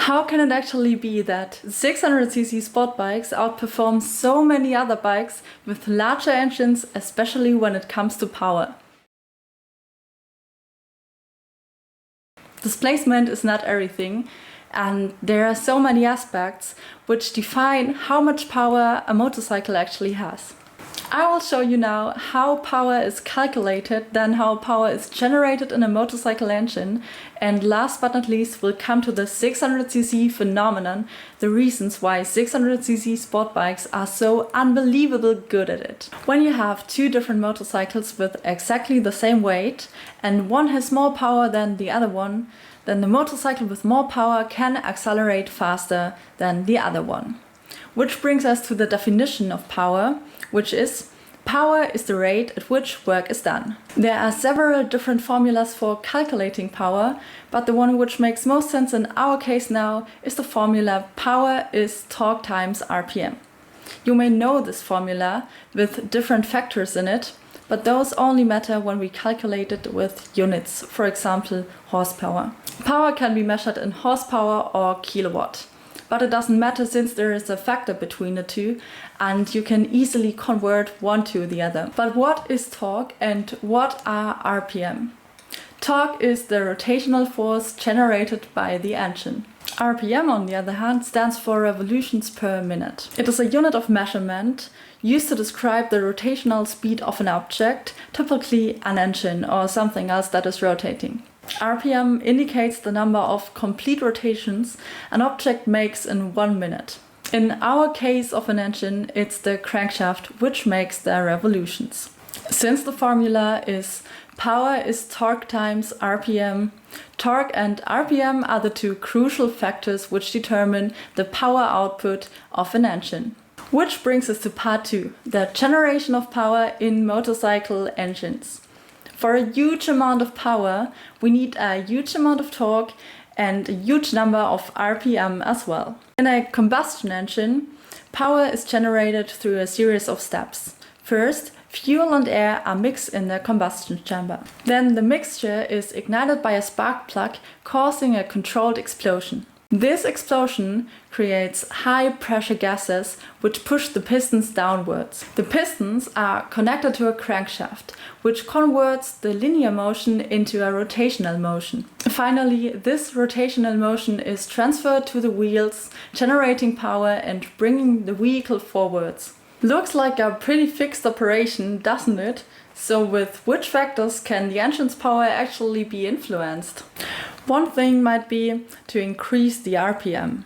How can it actually be that 600cc sport bikes outperform so many other bikes with larger engines, especially when it comes to power? Displacement is not everything, and there are so many aspects which define how much power a motorcycle actually has. I will show you now how power is calculated, then how power is generated in a motorcycle engine, and last but not least we'll come to the 600cc phenomenon, the reasons why 600cc sport bikes are so unbelievably good at it. When you have two different motorcycles with exactly the same weight and one has more power than the other one, then the motorcycle with more power can accelerate faster than the other one. Which brings us to the definition of power, which is power is the rate at which work is done. There are several different formulas for calculating power, but the one which makes most sense in our case now is the formula power is torque times RPM. You may know this formula with different factors in it, but those only matter when we calculate it with units, for example horsepower. Power can be measured in horsepower or kilowatt. But it doesn't matter since there is a factor between the two and you can easily convert one to the other. But what is torque and what are RPM? Torque is the rotational force generated by the engine. RPM, on the other hand, stands for revolutions per minute. It is a unit of measurement used to describe the rotational speed of an object, typically an engine or something else that is rotating. RPM indicates the number of complete rotations an object makes in 1 minute. In our case of an engine, it's the crankshaft which makes the revolutions. Since the formula is power is torque times RPM, torque and RPM are the two crucial factors which determine the power output of an engine. Which brings us to part 2, the generation of power in motorcycle engines. For a huge amount of power, we need a huge amount of torque and a huge number of RPM as well. In a combustion engine, power is generated through a series of steps. First, fuel and air are mixed in the combustion chamber. Then the mixture is ignited by a spark plug, causing a controlled explosion. This explosion creates high pressure gases which push the pistons downwards. The pistons are connected to a crankshaft, which converts the linear motion into a rotational motion. Finally, this rotational motion is transferred to the wheels, generating power and bringing the vehicle forwards. Looks like a pretty fixed operation, doesn't it? So with which factors can the engine's power actually be influenced? One thing might be to increase the RPM.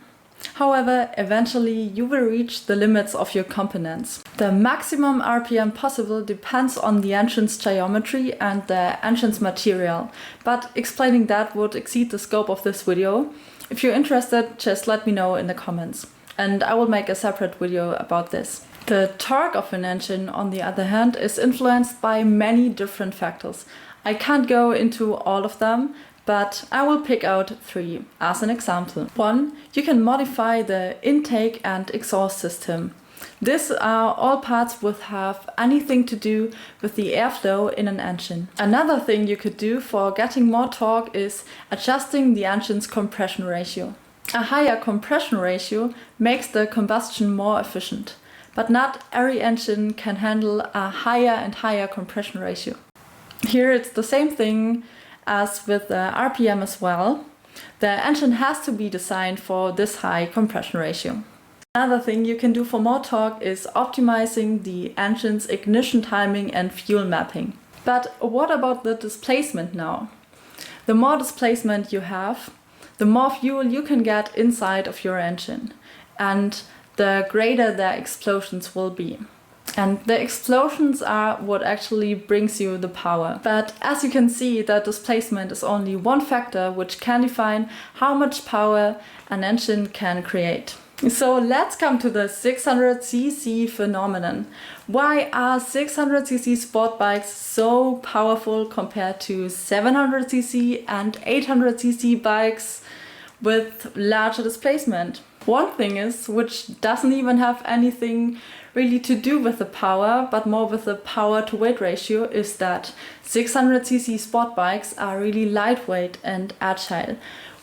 However, eventually you will reach the limits of your components. The maximum RPM possible depends on the engine's geometry and the engine's material, but explaining that would exceed the scope of this video. If you're interested, just let me know in the comments, and I will make a separate video about this. The torque of an engine, on the other hand, is influenced by many different factors. I can't go into all of them, but I will pick out 3 as an example. 1. You can modify the intake and exhaust system. These are all parts which have anything to do with the airflow in an engine. Another thing you could do for getting more torque is adjusting the engine's compression ratio. A higher compression ratio makes the combustion more efficient. But not every engine can handle a higher and higher compression ratio. Here it's the same thing as with the RPM as well. The engine has to be designed for this high compression ratio. Another thing you can do for more torque is optimizing the engine's ignition timing and fuel mapping. But what about the displacement now? The more displacement you have, the more fuel you can get inside of your engine, and the greater the explosions will be. And the explosions are what actually brings you the power. But as you can see, the displacement is only one factor which can define how much power an engine can create. So let's come to the 600cc phenomenon. Why are 600cc sport bikes so powerful compared to 700cc and 800cc bikes with larger displacement? One thing is, which doesn't even have anything really to do with the power, but more with the power to weight ratio, is that 600cc sport bikes are really lightweight and agile,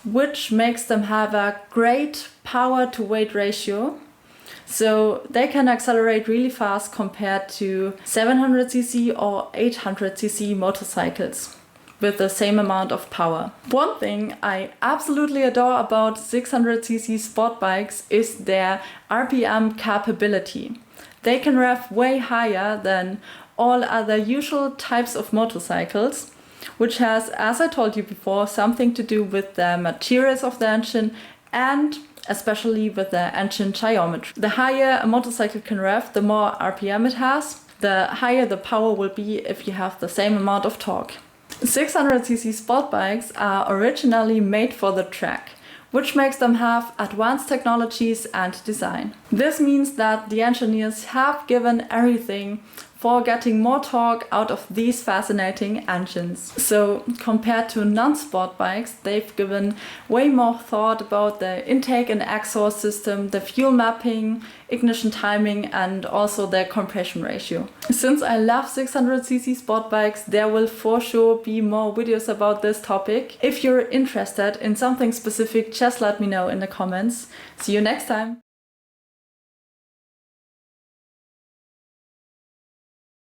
which makes them have a great power to weight ratio. So they can accelerate really fast compared to 700cc or 800cc motorcycles with the same amount of power. One thing I absolutely adore about 600cc sport bikes is their RPM capability. They can rev way higher than all other usual types of motorcycles, which has, as I told you before, something to do with the materials of the engine and especially with the engine geometry. The higher a motorcycle can rev, the more RPM it has, the higher the power will be if you have the same amount of torque. 600cc sport bikes are originally made for the track, which makes them have advanced technologies and design. This means that the engineers have given everything for getting more torque out of these fascinating engines. So compared to non-sport bikes, they've given way more thought about the intake and exhaust system, the fuel mapping, ignition timing, and also the compression ratio. Since I love 600cc sport bikes, there will for sure be more videos about this topic. If you're interested in something specific, just let me know in the comments. See you next time!